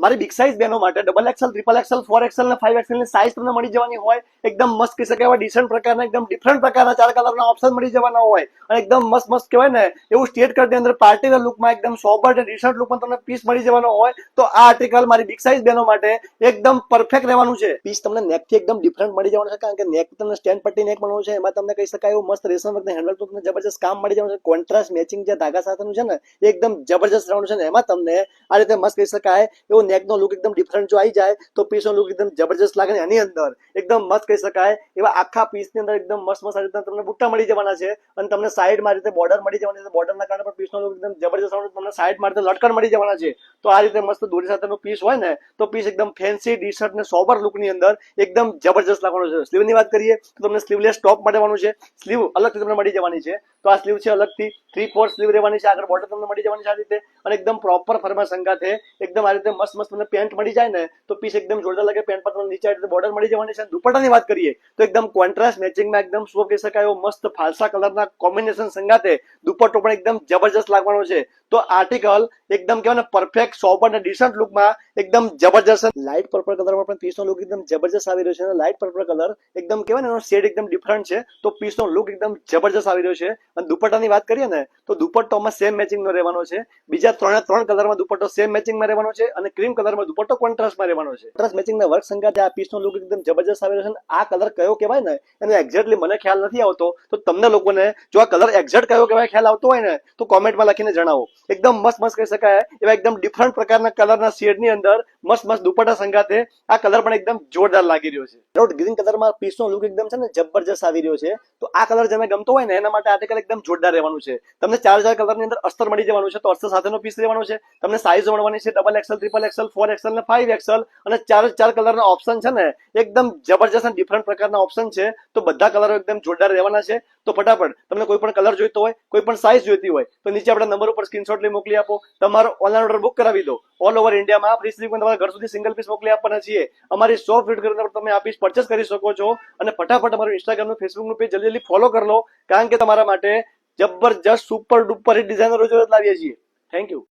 મારી big size બહેનો માટે double XL, triple XL, 4XL ને 5XL ની સાઇઝ તમને મળી જવાની હોય. એકદમ મસ્ત કહી શકાય એવા ડિસન્ટ પ્રકારના એકદમ ડિફરન્ટ પ્રકારના 4 કલરના ઓપ્શન મળી જવાના હોય અને એકદમ મસ્ત મસ્ત કહેવાય ને એવું સ્ટેટ કટની અંદર પાર્ટી વેર લુકમાં એકદમ સોબર અને ડિસન્ટ લુકમાં તમને પીસ મળી જવાનો હોય. તો આ આર્ટિકલ મારી બિગ સાઇઝ બહેનો માટે એકદમ પરફેક્ટ રહેવાનું છે. પીસ તમને નેક થી એકદમ ડિફરન્ટ મળી જવાનું છે, કારણ કે નેક તમને સ્ટેન્ડ પટ્ટી નેક બનાવવાનું છે. એમાં તમને કહી શકાય એવું મસ્ત રેશમ વર્કના હેન્ડલ તો તમને જબરજસ્ત કામ મળી જવાનું છે. કોન્ટ્રાસ્ટ મેચિંગ જે ધાગા સાથેનું છે ને એકદમ જબરજસ્ત રહેવાનું છે. એમાં તમને આ રીતે મસ્ત કહી શકાય એવો નેકનો લુક એકદમ ડિફરન્ટ જો આવી જાય તો પીસનો લુક એકદમ જબરજસ્ત લાગે. એની અંદર એકદમ મસ્ત કહી શકાય એવા આખા પીસની અંદર એકદમ મસ્ત મસ્ત આ રીતના તમને બુટ્ટા મળી જવાના છે અને તમને સાઈડમાં રીતે બોર્ડર મળી જવાની છે. બોર્ડરના કારણે પણ પીસનો લુક એકદમ જબરજસ્ત આવવાનું. તમને સાઈડમાં રીતે લટકન મળી જવાના છે. તો આ રીતે મસ્ત દોરી સાથેનો પીસ હોય ને તો પીસ એકદમ ફેન્સી ટી શર્ટ ને સોબર લુકની અંદર એકદમ જબરજસ્ત લાગવાનો છે. સ્લીવની વાત કરીએ તો તમને સ્લીવલેસ ટોપ મળવાનું છે. સ્લીવ અલગથી તમને મળી જવાની છે. તો આ સ્લીવ છે અલગથી 3/4 સ્લીવ રહેવાની છે. આગળ બોર્ડર તમને મળી જવાની છે આ રીતે અને એકદમ પ્રોપર ફરમા સંગાથે એકદમ આ રીતે મસ્ત મસ્ત તમને પેન્ટ મળી જાય ને તો પીસ એકદમ જોરદાર લાગે. પેન્ટ પર તમને નીચે આ રીતે બોર્ડર મળી જવાની છે. દુપટ્ટાની વાત કરીએ તો એકદમ કોન્ટ્રાસ્ટ મેચિંગમાં એકદમ શું કહી શકાય એવો મસ્ત ફાલસા કલરના કોમ્બિનેશન સંગાથે દુપટ્ટો પણ એકદમ જબરજસ્ત લાગવાનો છે. તો આર્ટિકલ એકદમ કહેવાય ને પરફેક્ટ સોબર અને ડિસન્ટ લુકમાં એકદમ જબરજસ્ત. લાઇટ પર્પલ કલરમાં પણ પીસનો લુક એકદમ જબરજસ્ત આવી રહ્યો છે. લાઇટ પર્પલ કલર એકદમ કહેવાય ને એનો શેડ એકદમ ડિફરન્ટ છે. તો પીસનો લુક એકદમ જબરજસ્ત આવી રહ્યો છે. અને દુપટ્ટાની વાત કરીએ ને તો દુપટ્ટોમાં સેમ મેચિંગનો રહેવાનો છે. બીજા ત્રણ કલરમાં દુપટ્ટો સેમ મેચિંગમાં રહેવાનો છે અને ક્રીમ કલરમાં દુપટ્ટો કોન્ટ્રાસ્ટમાં રહેવાનો છે. કોન્ટ્રાસ્ટ મેચિંગના વર્ક સંગાથે આ પીસનો લુક એકદમ જબરજસ્ત આવી રહ્યો છે. આ કલર કયો કહેવાય ને એનો એક્ઝેક્ટલી મને ખ્યાલ નથી આવતો. તો તમને લોકોને જો આ કલર એક્ઝેક્ટ કયો કહેવાય ખ્યાલ આવતો હોય ને તો કોમેન્ટમાં લખીને જણાવો. એકદમ મસ્ત મસ્ત કહી શકાય એવા એકદમ ડિફરન્ટ પ્રકારના કલરના શેડની અંદર મસ્ત મસ્ત દુપટ્ટા સંગાથે આ કલર પણ એકદમ જોરદાર લાગી રહ્યો છે. પેરોટ ગ્રીન કલરમાં પીસનો લુક એકદમ છે ને જબરજસ્ત આવી રહ્યો છે. તો આ કલર જેને ગમતો હોય ને એના માટે આર્ટિકલ એકદમ જોરદાર રહેવાનું છે. તમને 4 કલરની અંદર અસ્તર મળી જવાનું છે. તો અસ્તર સાથેનો પીસ રહેવાનો છે. તમને સાઈઝ મળવાની છે double XL, triple XL, 4XL ને 5XL અને 4 કલરના ઓપ્શન છે ને એકદમ જબરજસ્ત અને ડિફરન્ટ પ્રકારના ઓપ્શન છે. તો બધા કલરો એકદમ જોરદાર રહેવાના છે. તો ફટાફટ તમને કોઈ પણ કલર જોઈતો હોય, કોઈ પણ સાઈઝ જોઈતી હોય તો નીચે આપણા નંબર ઉપર સ્ક્રીનશોટ લઈ મોકલી આપો. તમારો ઓનલાઈન ઓર્ડર બુક કરાવી દો. ઓલ ઓવર ઇન્ડિયામાં ફ્રી શિપિંગમાં તમારા ઘર સુધી સિંગલ પીસ મોકલી આપવાના છીએ. અમારી શોપ વિઝિટ કરીને તમે આ પીસ પરચેસ કરી શકો છો. અને ફટાફટ અમારું ઇન્સ્ટાગ્રામનું, ફેસબુકનું પેજ જલ્દી ફોલો કરી લો, કારણ કે તમારા માટે જબરજસ્ત સુપર ડુપર ડિઝાઇનરો લાવીએ છીએ. Thank you.